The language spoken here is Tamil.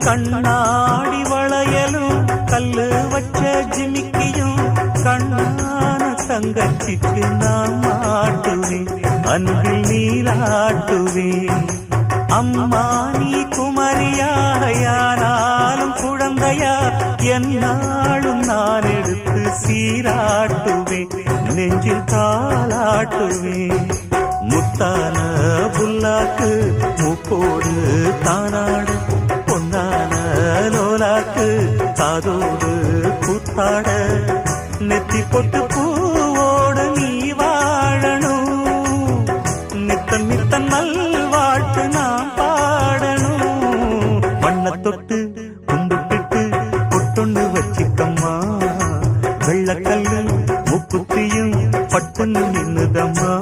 கண்ணாடி வளையலும் கல்லு வச்ச ஜிமிக்கியும் கண்ணான தங்கச்சிக்கு நான் மாட்டுவேன், அன்பில் நீராட்டுவேன். அம்மா நீ குமரியாயானாலும் குழந்தையா என்னாலும் நான் எடுத்து சீராட்டுவேன், நெஞ்சில் தாளாட்டுவேன். முத்தான புல்லாக்கு மூக்கோடு தானாடு, பொன்னான லோலாக்கு காதோடு கூத்தாட, நெத்தி பொட்டு பூவோடு நீ வாழணும், நித்தன் நித்தன் நல்வாழ்த்து நான் பாடணும். மண்ணை தொட்டு கும்பிட்டு பொட்டொண்டு வச்சிக்கம்மா, வெள்ளக்கல்லு முப்புத்தியும் பட்டுன்னு நின்னுதம்மா.